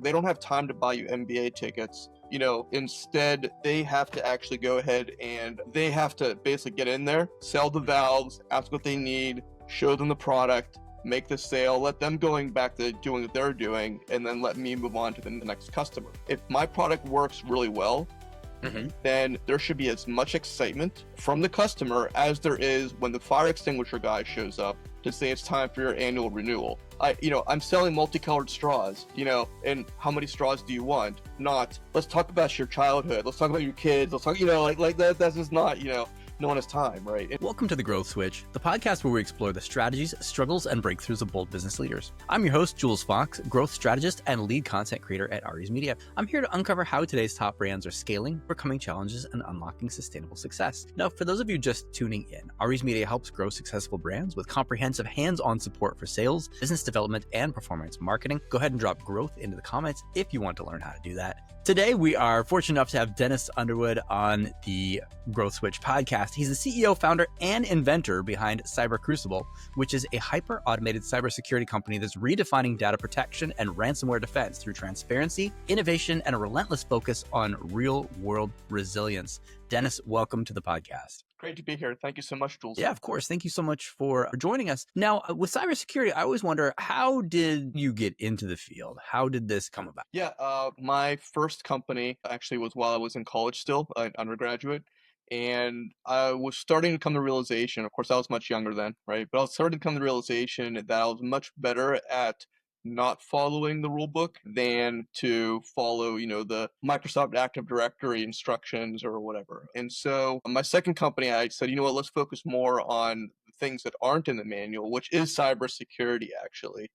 They don't have time to buy you MBA tickets. Instead, they have to actually go ahead and they have to basically get in there, sell the valves, ask what they need, show them the product, make the sale, let them going back to doing what they're doing, and then let me move on to the next customer. If my product works really well, then there should be as much excitement from the customer as there is when the fire extinguisher guy shows up to say it's time for your annual renewal. I'm selling multicolored straws, and how many straws do you want? Not, let's talk about your childhood. Let's talk about your kids. Let's talk, like that. That's just not, no one has time, right? Welcome to The Growth Switch, the podcast where we explore the strategies, struggles, and breakthroughs of bold business leaders. I'm your host, Jules Fox, growth strategist and lead content creator at Aries Media. I'm here to uncover how today's top brands are scaling, overcoming challenges, and unlocking sustainable success. Now, for those of you just tuning in, Aries Media helps grow successful brands with comprehensive hands-on support for sales, business development, and performance marketing. Go ahead and drop growth into the comments if you want to learn how to do that. Today, we are fortunate enough to have Dennis Underwood on the Growth Switch podcast. He's the CEO, founder, and inventor behind Cyber Crucible, which is a hyper-automated cybersecurity company that's redefining data protection and ransomware defense through transparency, innovation, and a relentless focus on real-world resilience. Dennis, welcome to the podcast. Great to be here. Thank you so much, Jules. Yeah, of course. Thank you so much for joining us. Now, with cybersecurity, I always wonder, how did you get into the field? How did this come about? Yeah, my first company actually was while I was in college still, an undergraduate. And I was starting to come to the realization, of course, I was much younger then, right? But I was starting to come to the realization that I was much better at not following the rule book than to follow, the Microsoft Active Directory instructions or whatever. And so my second company, I said, let's focus more on things that aren't in the manual, which is cybersecurity, actually.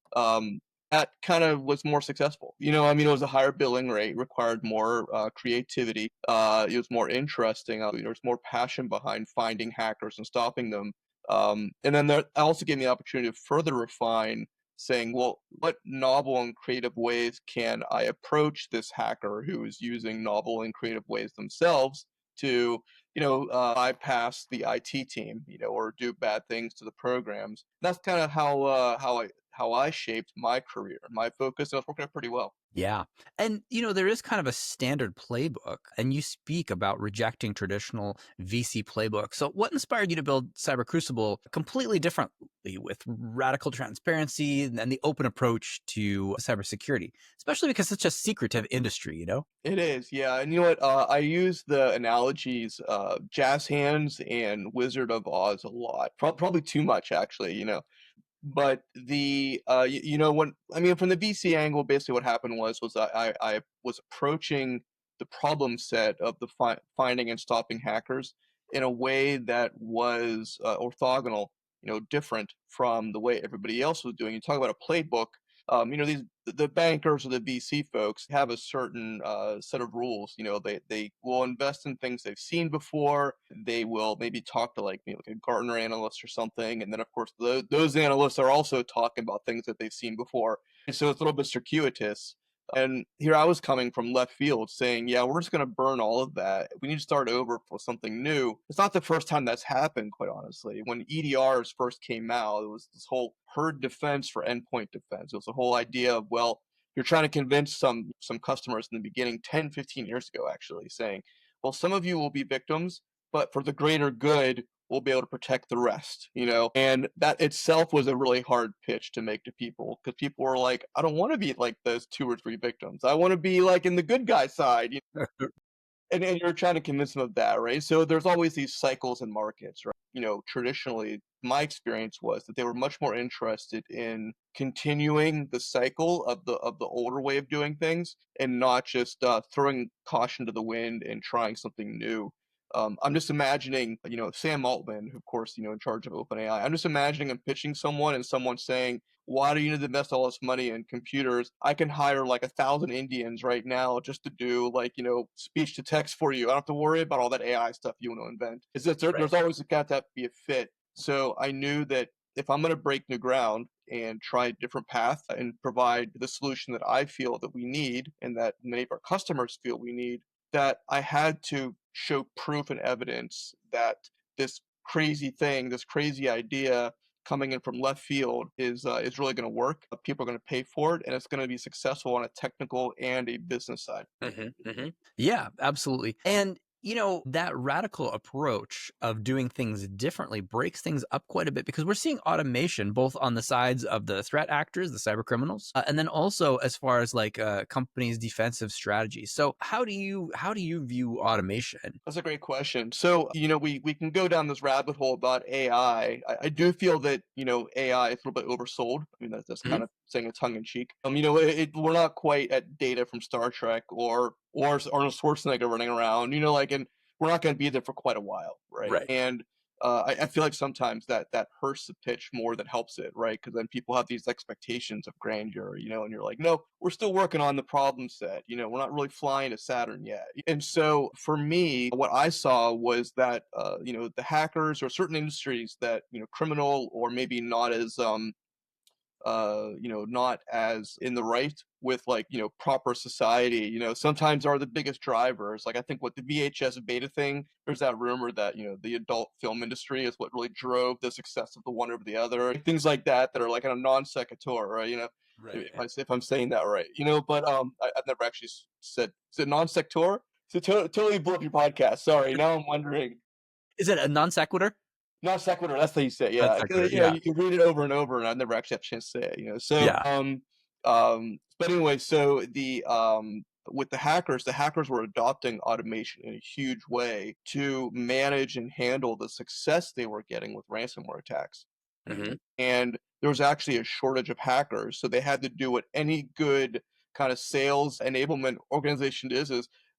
That kind of was more successful. It was a higher billing rate, required more creativity. It was more interesting. There was more passion behind finding hackers and stopping them. And then that also gave me the opportunity to further refine, saying, well, what novel and creative ways can I approach this hacker who is using novel and creative ways themselves to, bypass the IT team, or do bad things to the programs. That's kind of how I shaped my career, my focus, and I was working out pretty well. Yeah. And, there is kind of a standard playbook, and you speak about rejecting traditional VC playbook. So what inspired you to build Cyber Crucible completely differently with radical transparency and the open approach to cybersecurity, especially because it's such a secretive industry, It is, yeah. And you know what? I use the analogies Jazz Hands and Wizard of Oz a lot. Probably too much, actually, But from the VC angle, basically what happened was I was approaching the problem set of the finding and stopping hackers in a way that was orthogonal, different from the way everybody else was doing. You talk about a playbook. The bankers or the VC folks have a certain set of rules. They will invest in things they've seen before. They will maybe talk to like a Gartner analyst or something, and then of course those analysts are also talking about things that they've seen before. And so it's a little bit circuitous. And here I was coming from left field saying, yeah, we're just going to burn all of that. We need to start over for something new. It's not the first time that's happened, quite honestly. When EDRs first came out, it was this whole herd defense for endpoint defense. It was the whole idea of, well, you're trying to convince some customers in the beginning, 10, 15 years ago, actually, saying, well, some of you will be victims, but for the greater good, we'll be able to protect the rest, and that itself was a really hard pitch to make to people, because people were like, I don't want to be like those 2 or 3 victims. I want to be like in the good guy side, and you're trying to convince them of that, right? So there's always these cycles in markets, right? Traditionally, my experience was that they were much more interested in continuing the cycle of the older way of doing things, and not just throwing caution to the wind and trying something new. I'm just imagining, Sam Altman, who, of course, in charge of OpenAI. I'm just imagining him pitching someone and someone saying, why do you need to invest all this money in computers? I can hire like 1,000 Indians right now just to do speech to text for you. I don't have to worry about all that AI stuff you want to invent. It's just there's always got to be a fit. So I knew that if I'm going to break new ground and try a different path and provide the solution that I feel that we need and that many of our customers feel we need, that I had to show proof and evidence that this crazy thing, this crazy idea coming in from left field is really going to work. People are going to pay for it, and it's going to be successful on a technical and a business side. Yeah, absolutely. And that radical approach of doing things differently breaks things up quite a bit because we're seeing automation both on the sides of the threat actors, the cyber criminals, and then also as far as like companies' defensive strategies. So how do you view automation? That's a great question. So, we can go down this rabbit hole about AI. I do feel that, AI is a little bit oversold. I mean, that's Hmm. kind of saying it tongue in cheek. We're not quite at Data from Star Trek or Arnold Schwarzenegger running around, and we're not going to be there for quite a while, right? Right. And I feel like sometimes that hurts the pitch more than helps it, right? Because then people have these expectations of grandeur, and you're like, no, we're still working on the problem set. We're not really flying to Saturn yet. And so for me, what I saw was that, the hackers or certain industries that, criminal or maybe not as not as in the right with like, proper society, sometimes are the biggest drivers. Like I think what the VHS beta thing, there's that rumor that, the adult film industry is what really drove the success of the one over the other. Things like that are like in a non sequitur, right? Right. If I'm saying that right, but I've never actually said, is it non sequitur? So totally blew up your podcast. Sorry. Now I'm wondering. Is it a non sequitur? Non sequitur, that's how you say it, Non yeah. 'Cause, sequitur. Yeah. you read it over and over, and I've never actually had a chance to say it, So, Yeah. but anyway, so with the hackers were adopting automation in a huge way to manage and handle the success they were getting with ransomware attacks. Hmm. And there was actually a shortage of hackers, so they had to do what any good kind of sales enablement organization is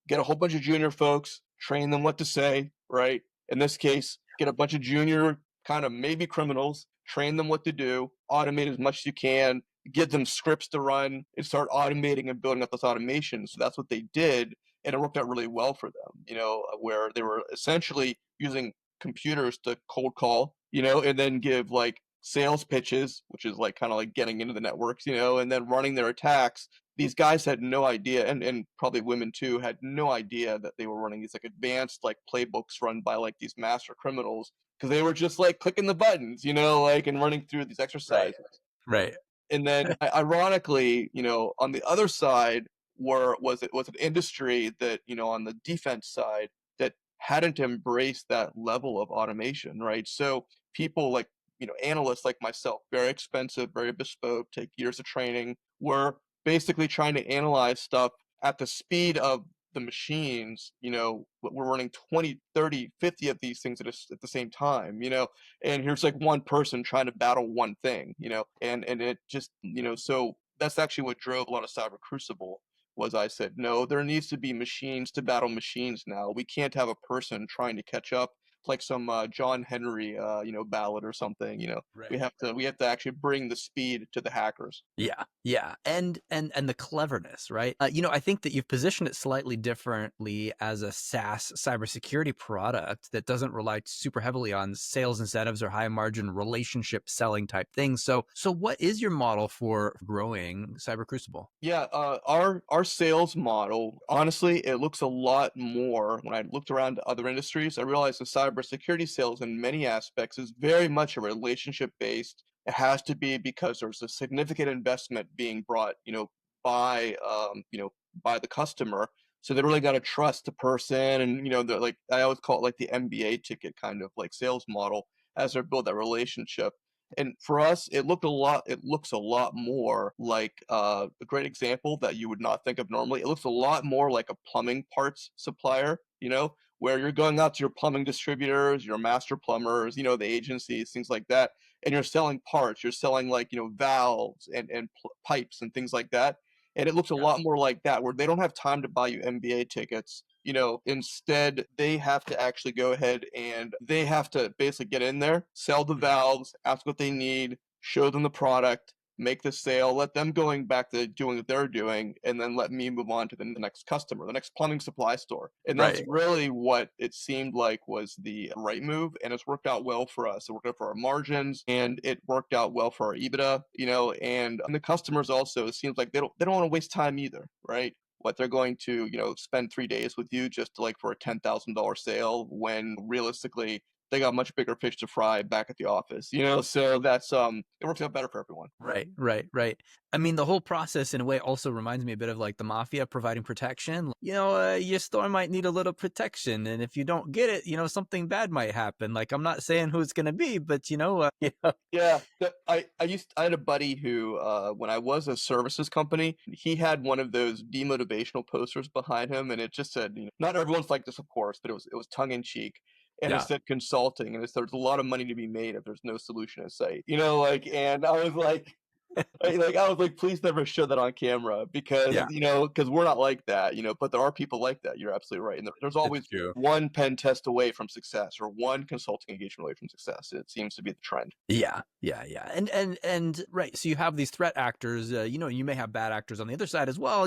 get a whole bunch of junior folks, train them what to say, right? In this case, get a bunch of junior kind of maybe criminals, train them what to do, automate as much as you can, get them scripts to run, and start automating and building up this automation. So that's what they did, and it worked out really well for them, where they were essentially using computers to cold call, and then give like sales pitches, which is like kind of like getting into the networks, and then running their attacks. These guys had no idea, and probably women too, had no idea that they were running these like advanced like playbooks run by like these master criminals because they were just like clicking the buttons, like and running through these Right. exercises. Right. And then ironically, on the other side was an industry that, on the defense side that hadn't embraced that level of automation, right? So people like, analysts like myself, very expensive, very bespoke, take years of training, were basically trying to analyze stuff at the speed of the machines, we're running 20, 30, 50 of these things at the same time, and here's like one person trying to battle one thing, and it just, so that's actually what drove a lot of Cyber Crucible was I said, no, there needs to be machines to battle machines now. We can't have a person trying to catch up like some John Henry, ballad or something, Right. we have to actually bring the speed to the hackers. Yeah, yeah, and the cleverness, right? I think that you've positioned it slightly differently as a SaaS cybersecurity product that doesn't rely super heavily on sales incentives or high margin relationship selling type things. So what is your model for growing Cyber Crucible? Yeah, our sales model, honestly, it looks a lot more. When I looked around to other industries, I realized the cybersecurity sales in many aspects is very much a relationship based. It has to be because there's a significant investment being brought, by the customer. So they really got to trust the person, and they're like I always call it like the MBA ticket kind of like sales model as they build that relationship. And for us, it looks a lot more like a great example that you would not think of normally. It looks a lot more like a plumbing parts supplier, where you're going out to your plumbing distributors, your master plumbers, the agencies, things like that, and you're selling parts. You're selling like, valves and pipes and things like that. And it looks a lot more like that, where they don't have time to buy you MBA tickets. Instead, they have to actually go ahead and they have to basically get in there, sell the valves, ask what they need, show them the product, make the sale, let them going back to doing what they're doing, and then let me move on to the next customer, the next plumbing supply store. And that's Right. really what it seemed like was the right move. And it's worked out well for us. It worked out for our margins and it worked out well for our EBITDA, and the customers also, it seems like they don't want to waste time either, right? What they're going to, spend 3 days with you just to, like for a $10,000 sale when realistically they got much bigger fish to fry back at the office, so that's it works out better for everyone. Right, right, right. I mean, the whole process in a way also reminds me a bit of like the mafia providing protection. Your store might need a little protection, and if you don't get it, something bad might happen. Like, I'm not saying who it's going to be, but Yeah, I had a buddy who, when I was a services company, he had one of those demotivational posters behind him, and it just said, not everyone's like this, of course, but it was tongue in cheek, and it yeah, said consulting, and it said there's a lot of money to be made if there's no solution in sight, like, and I was like, I was like, please never show that on camera because, yeah, because we're not like that, but there are people like that. You're absolutely right. And there's it's always true. one pen test away from success or one consulting engagement away from success. It seems to be the trend. Yeah, yeah, yeah. And right. So you have these threat actors, you may have bad actors on the other side as well,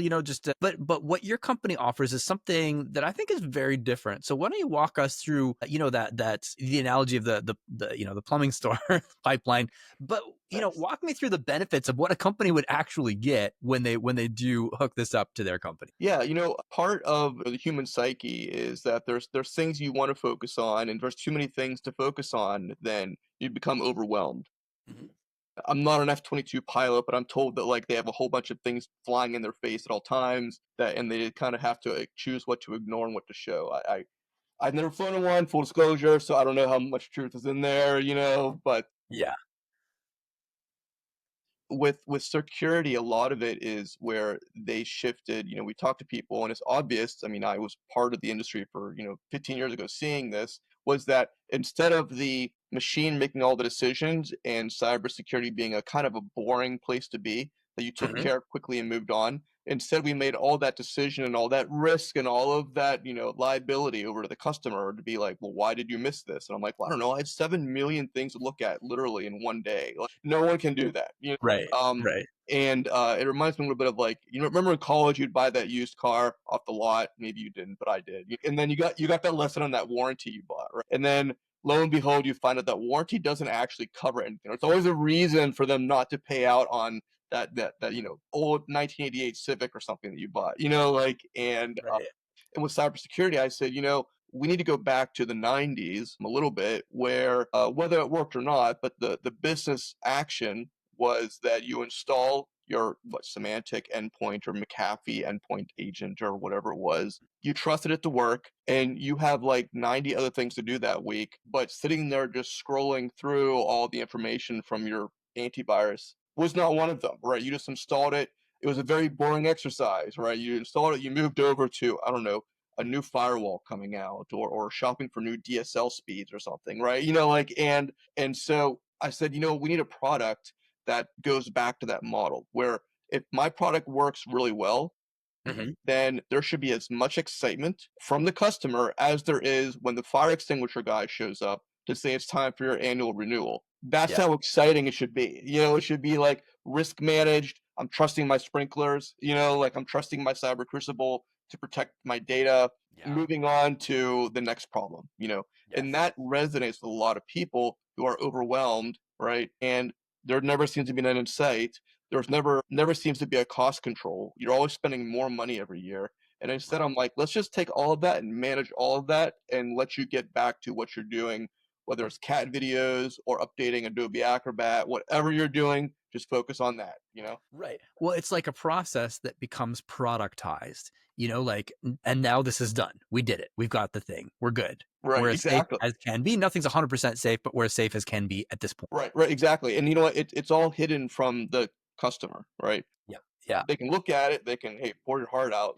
but what your company offers is something that I think is very different. So why don't you walk us through, that's the analogy of the plumbing store pipeline, but Nice. walk me through the benefits of what a company would actually get when they do hook this up to their company. Yeah, part of the human psyche is that there's things you want to focus on, and there's too many things to focus on, then you become overwhelmed. Mhm. I'm not an F-22 pilot, but I'm told that like they have a whole bunch of things flying in their face at all times and they kind of have to like, choose what to ignore and what to show. I've never flown in one, full disclosure, so I don't know how much truth is in there, but Yeah. with security, a lot of it is where they shifted. We talk to people, and it's obvious. I mean, I was part of the industry for 15 years ago, seeing this was that instead of the machine making all the decisions and cybersecurity being a kind of a boring place to be, that you took Hmm. care of quickly and moved on. Instead, we made all that decision and all that risk and all of that, liability over to the customer to be like, well, why did you miss this? And I'm like, well, I don't know. I have 7 million things to look at literally in one day. Like, no one can do that. Right. Um, Right. and it reminds me a little bit of like, remember in college you'd buy that used car off the lot. Maybe you didn't, but I did. And then you got that lesson on that warranty you bought, right? And then lo and behold, you find out that warranty doesn't actually cover anything. It's always a reason for them not to pay out on that old 1988 Civic or something that you bought. Like Right. and with cybersecurity, I said, we need to go back to the 90s a little bit, where whether it worked or not, but the business action was that you install your semantic endpoint or McAfee endpoint agent or whatever it was. You trusted it to work, and you have like 90 other things to do that week, but sitting there just scrolling through all the information from your antivirus was not one of them, right? You just installed it. It was a very boring exercise, right? You installed it, you moved over to, I don't know, a new firewall coming out or shopping for new DSL speeds or something, right? And so I said, we need a product that goes back to that model where if my product works really well, Hmm. then there should be as much excitement from the customer as there is when the fire extinguisher guy shows up to say it's time for your annual renewal. That's Yeah. how exciting it should be. It should be like risk managed. I'm trusting my sprinklers, like I'm trusting my Cyber Crucible to protect my data, Yeah. moving on to the next problem, and Yes. that resonates with a lot of people who are overwhelmed, right? And there never seems to be an end in sight. There's never seems to be a cost control. You're always spending more money every year. And instead, Right. I'm like, let's just take all of that and manage all of that and let you get back to what you're doing, whether it's cat videos or updating Adobe Acrobat, whatever you're doing, just focus on that. Right. Well, it's like a process that becomes productized, and now this is done. We did it. We've got the thing. We're good. Right, We're as safe exactly. as can be. Nothing's 100% safe, but we're as safe as can be at this point. Right, exactly. And you know what? It's all hidden from the customer, right? Yeah. Yeah. They can look at it, they can, hey, pour your heart out,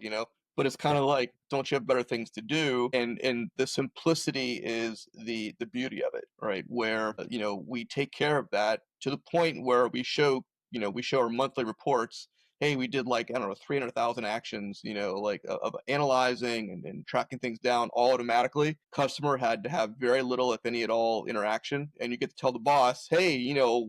but it's kind Yeah. of like, don't you have better things to do? And the simplicity is the beauty of it, right? Where we take care of that to the point where we show our monthly reports. Hey, we did like, I don't know, 300,000 actions, like of analyzing and tracking things down all automatically. Customer had to have very little, if any at all, interaction. And you get to tell the boss, hey,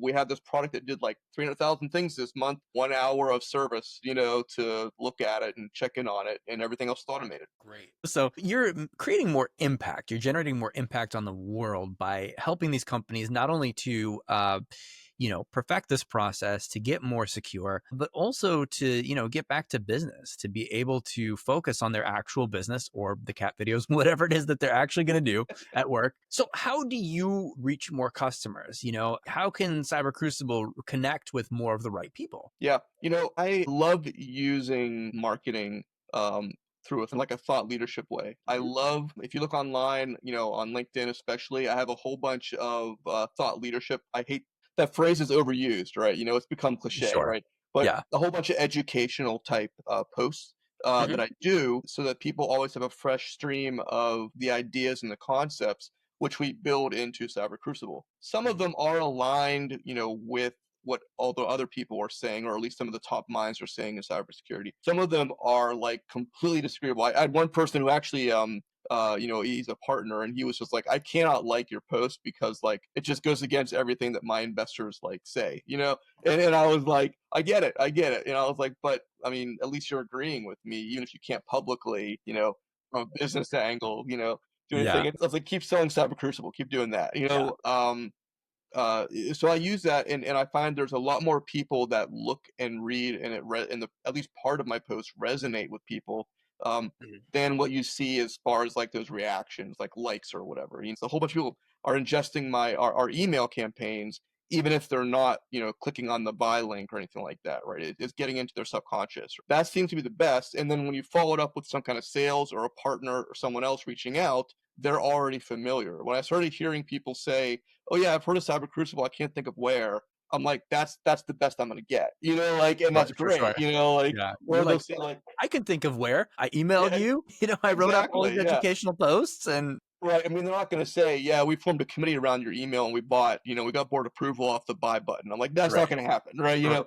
we have this product that did like 300,000 things this month, 1 hour of service, to look at it and check in on it, and everything else is automated. Great. So you're creating more impact. You're generating more impact on the world by helping these companies not only to perfect this process, to get more secure, but also to, get back to business, to be able to focus on their actual business or the cat videos, whatever it is that they're actually going to do at work. So how do you reach more customers? How can Cyber Crucible connect with more of the right people? Yeah, I love using marketing through like a thought leadership way. I Mhm. love if you look online, on LinkedIn especially, I have a whole bunch of thought leadership. I hate that phrase is overused, right? It's become cliche, Sure. right? But Yeah. a whole bunch of educational type posts that Hmm. I do so that people always have a fresh stream of the ideas and the concepts which we build into Cyber Crucible. Some of Hmm. them are aligned, with what all the other people are saying, or at least some of the top minds are saying in cybersecurity. Some of them are like completely disagreeable. I had one person who actually, he's a partner, and he was just like, I cannot like your post because like it just goes against everything that my investors like say. And I was like, I get it. And I was like, but I mean, at least you're agreeing with me, even if you can't publicly, from a business angle, do Yeah. anything. It's like keep selling Cyber Crucible, keep doing that. Yeah. So I use that, and I find there's a lot more people that look and read, and and at least part of my posts resonate with people um, Mhm. than what you see as far as like those reactions, like likes or whatever. So a whole bunch of people are ingesting our email campaigns, even if they're not, clicking on the buy link or anything like that, right? It's getting into their subconscious. That seems to be the best. And then when you follow it up with some kind of sales or a partner or someone else reaching out, they're already familiar. When I started hearing people say, oh yeah, I've heard of Cyber Crucible. I can't think of where. I'm like, that's the best I'm gonna get. Like, and Sure, that's sure, sure. great. Like, Yeah. You're or they'll like, say like, I can think of where I emailed yeah, you. I wrote up all these exactly, yeah, educational posts and right. I mean, they're not gonna say, yeah, we formed a committee around your email and we bought, we got board approval off the buy button. I'm like, that's not right. gonna happen, right? Right.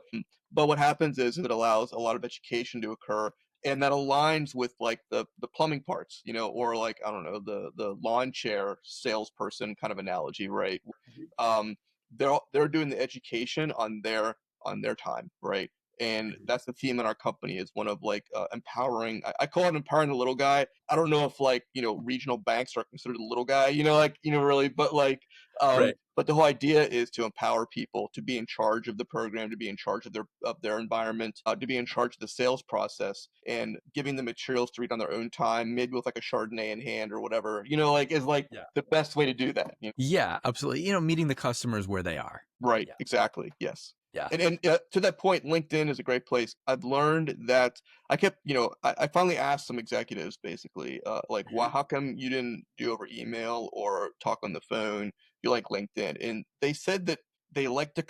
But what happens is it allows a lot of education to occur. And that aligns with like the plumbing parts, or like I don't know the lawn chair salesperson kind of analogy, right? Mhm. um, they're doing the education on their time, right? And Mhm. that's the theme in our company is one of like empowering. I call it empowering the little guy. I don't know if like regional banks are considered the little guy, like really, but like Right. but the whole idea is to empower people to be in charge of the program, to be in charge of their environment, to be in charge of the sales process, and giving the materials to read on their own time, maybe with like a Chardonnay in hand or whatever. Like is like Yeah. the best way to do that. Yeah, absolutely. Meeting the customers where they are. Right, Yeah. exactly, yes. Yeah. And to that point, LinkedIn is a great place. I've learned that I kept, I finally asked some executives basically, like, why, Mhm. how come you didn't do over email or talk on the phone? You like LinkedIn, and they said that they like to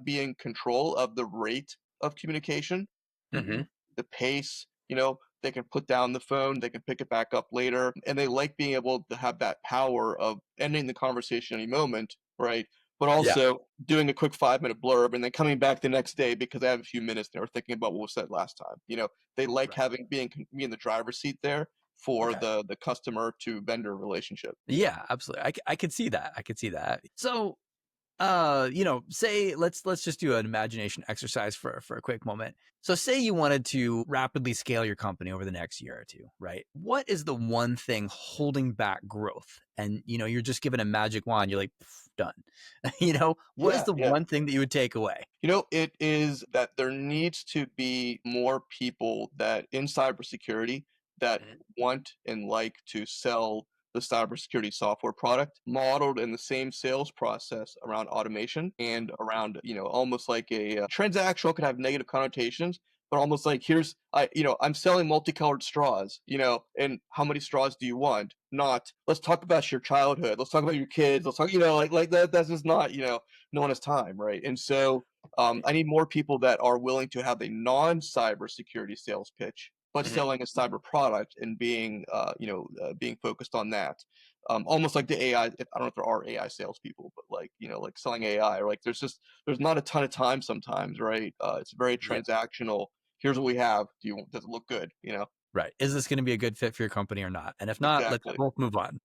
be in control of the rate of communication, Mhm. the pace. They can put down the phone, they can pick it back up later, and they like being able to have that power of ending the conversation any moment, right? But Yeah. also doing a quick 5-minute blurb and then coming back the next day because they have a few minutes they were thinking about what was said last time. They like Right. having being in the driver's seat there for Okay. the customer to vendor relationship. Yeah, absolutely. I could see that. I could see that. So, say let's just do an imagination exercise for a quick moment. So say you wanted to rapidly scale your company over the next year or two, right? What is the one thing holding back growth? And you're just given a magic wand, you're like, "Pff, done." What is Yeah, the yeah. one thing that you would take away? It is that there needs to be more people that in cybersecurity that Mhm. want and like to sell the cybersecurity software product modeled in the same sales process around automation and around, almost like a transactional could have negative connotations, but almost like I'm selling multicolored straws, and how many straws do you want? Not let's talk about your childhood. Let's talk about your kids. Let's talk, like that. That's just not, no one has time, right? And so Right. I need more people that are willing to have a non-cybersecurity sales pitch, but Mhm. selling a cyber product and being focused on that. Almost like the AI. I don't know if there are AI salespeople, but like like selling AI, or like there's not a ton of time sometimes, right? It's very Yeah. transactional. Here's what we have. Does it look good? Right. Is this going to be a good fit for your company or not? And if not, let's Exactly. both move on.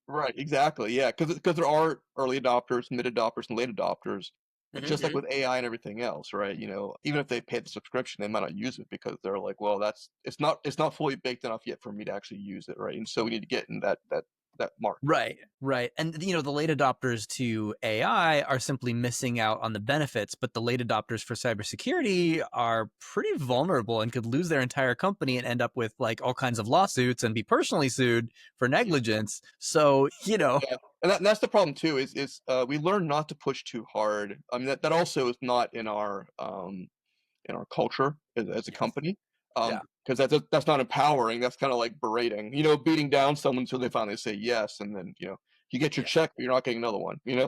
Right, exactly, yeah, because there are early adopters, mid adopters, and late adopters, just like Mhm. with AI and everything else, right? Even if they pay the subscription, they might not use it because they're like, well, it's not fully baked enough yet for me to actually use it, right? And so we need to get in that that mark. Right, right. And the late adopters to AI are simply missing out on the benefits, but the late adopters for cybersecurity are pretty vulnerable and could lose their entire company and end up with like all kinds of lawsuits and be personally sued for negligence. So, Yeah, and that's the problem too. We learn not to push too hard. I mean, that also is not in our culture as a yes. company. Yeah. Because that's not empowering. That's kind of like berating, beating down someone until they finally say yes, and then you get your Yeah. check, but you're not getting another one. Yeah.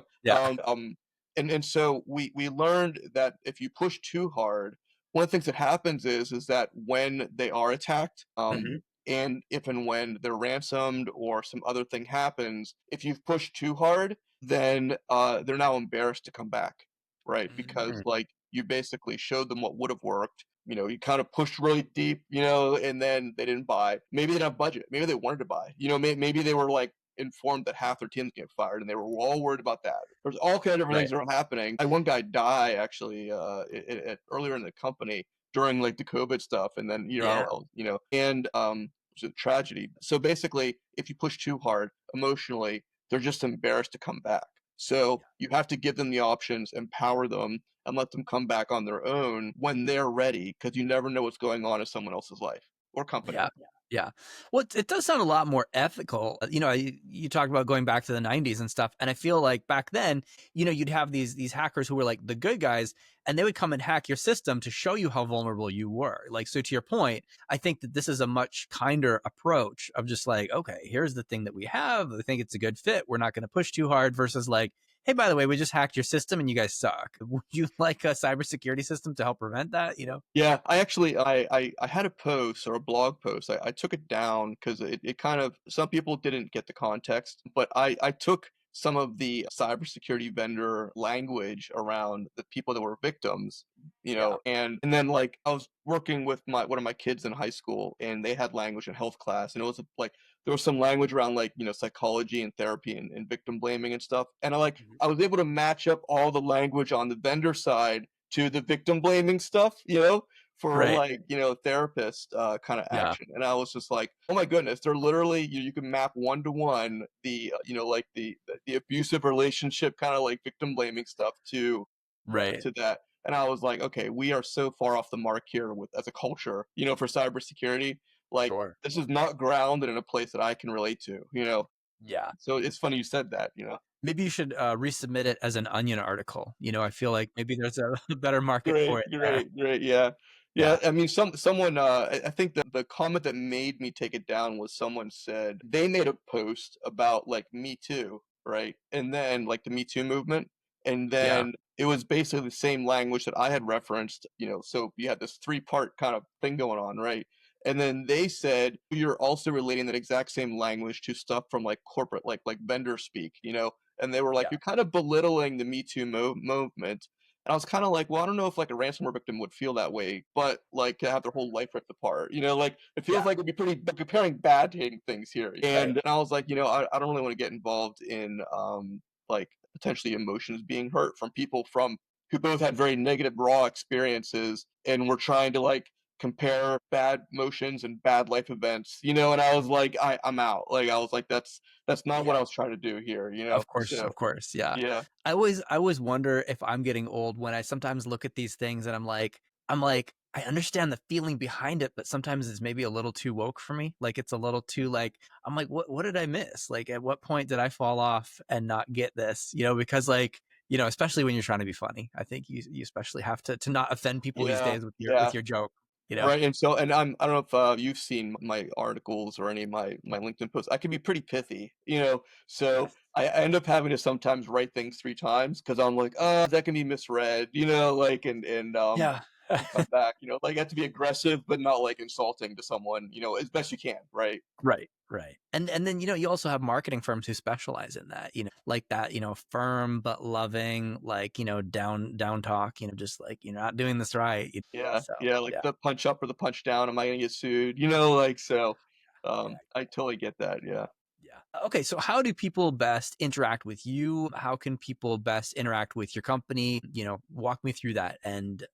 And so we learned that if you push too hard, one of the things that happens is that when they are attacked, Mhm. and if and when they're ransomed or some other thing happens, if you've pushed too hard, then they're now embarrassed to come back, right? Because Mhm. like you basically showed them what would have worked. You kind of pushed really deep, and then they didn't buy. Maybe they didn't have budget. Maybe they wanted to buy. Maybe they were like informed that half their teams get fired, and they were all worried about that. There's all kind of different Right. things that are happening. I had one guy die actually earlier in the company during like the COVID stuff, and then Yeah. and it was a tragedy. So basically, if you push too hard emotionally, they're just embarrassed to come back. So you have to give them the options, empower them, and let them come back on their own when they're ready, because you never know what's going on in someone else's life or company. Yeah. Yeah. Well, it does sound a lot more ethical. You talked about going back to the 90s and stuff. And I feel like back then, you'd have these hackers who were like the good guys, and they would come and hack your system to show you how vulnerable you were. Like, so to your point, I think that this is a much kinder approach of just like, okay, here's the thing that we have. I think it's a good fit. We're not going to push too hard versus like, hey, by the way, we just hacked your system and you guys suck. Would you like a cybersecurity system to help prevent that? Yeah, I actually I had a post or a blog post. I took it down because it kind of some people didn't get the context, but I took some of the cybersecurity vendor language around the people that were victims, Yeah. and then like I was working with one of my kids in high school, and they had language in health class, and it was like there was some language around like psychology and therapy and victim blaming and stuff, and Mhm. I was able to match up all the language on the vendor side to the victim blaming stuff, for Right. like, therapist kind of Yeah. action. And I was just like, oh my goodness, they're literally you can map one to one the like the abusive relationship kind of like victim blaming stuff Right. to that. And I was like, okay, we are so far off the mark here with as a culture, for cybersecurity. Like Sure. this is not grounded in a place that I can relate to. Yeah. So it's funny you said that. Maybe you should resubmit it as an Onion article. I feel like maybe there's a better market for Great, it there. great, great. Yeah. Yeah, Yeah. I mean someone I think that the comment that made me take it down was someone said they made a post about like Me Too, right? And then like the Me Too movement, and Yeah. then it was basically the same language that I had referenced, so you had this three-part kind of thing going on, right? And then they said you're also relating that exact same language to stuff from like corporate like vendor speak. And they were like, Yeah. you're kind of belittling the Me Too movement. And I was kind of like, well, I don't know if like a ransomware victim would feel that way, but like to have their whole life ripped apart, like it feels Yeah. like it'd be pretty comparing bad things here. Right. And I was like, I don't really want to get involved in like potentially emotions being hurt from people from who both had very negative raw experiences and were trying to like compare bad emotions and bad life events. And I was like, I'm out. Like I was like, that's not what Yeah. I was trying to do here. Of course. So Of course. Yeah. yeah. I always wonder if I'm getting old when I sometimes look at these things and I'm like, I understand the feeling behind it, but sometimes it's maybe a little too woke for me. Like it's a little too like, I'm like, what did I miss? Like at what point did I fall off and not get this? Because like, especially when you're trying to be funny, I think you especially have to not offend people these Yeah. days with your Yeah. with your joke. Right, and so, and I don't know if you've seen my articles or any of my LinkedIn posts. I can be pretty pithy. So Yes. I end up having to sometimes write things three times because I'm like, oh, that can be misread. Like and Yeah. come back. Like I have to be aggressive, but not like insulting to someone. As best you can. Right. Right, right. And then you also have marketing firms who specialize in that, like that, firm but loving, like, down talk, just like you're not doing this right. Yeah. So Yeah. Like yeah, the punch up or the punch down. Am I gonna get sued? Like so. yeah, I totally get that. Yeah. yeah. Okay, so how do people best interact with you? How can people best interact with your company? Walk me through that. And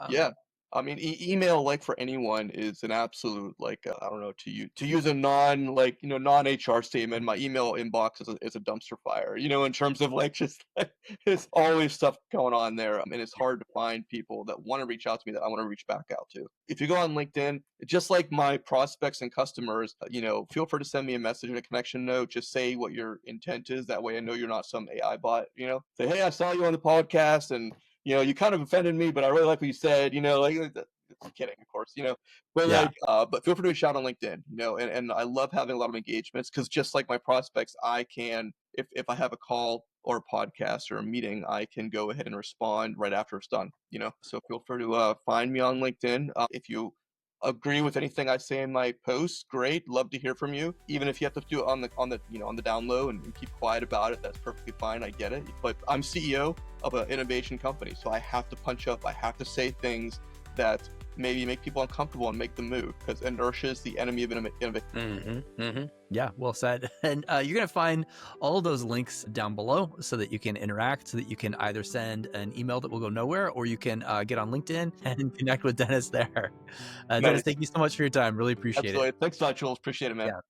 Yeah. I mean, email, like for anyone, is an absolute like I don't know, to use a non like non HR statement. My email inbox is a dumpster fire. In terms of like just like, there's always stuff going on there, and it's hard to find people that want to reach out to me that I want to reach back out to. If you go on LinkedIn, just like my prospects and customers, feel free to send me a message and a connection note. Just say what your intent is. That way, I know you're not some AI bot. Say, hey, I saw you on the podcast, and you kind of offended me, but I really like what you said, like, kidding, of course, but Yeah. like, but feel free to reach out on LinkedIn, and I love having a lot of engagements because just like my prospects, I can, if I have a call or a podcast or a meeting, I can go ahead and respond right after it's done, so feel free to find me on LinkedIn. If you agree with anything I say in my posts, great. Love to hear from you. Even if you have to do it on the down low and keep quiet about it, that's perfectly fine. I get it. But I'm CEO of an innovation company, so I have to punch up. I have to say things that maybe make people uncomfortable and make them move, because inertia is the enemy of innovation. Yeah, well said. And you're going to find all of those links down below so that you can interact, so that you can either send an email that will go nowhere, or you can get on LinkedIn and connect with Dennis there. Dennis, Nice. thank you so much for your time. Really appreciate it. Absolutely. Thanks a lot, Jules. Appreciate it, man. Yeah.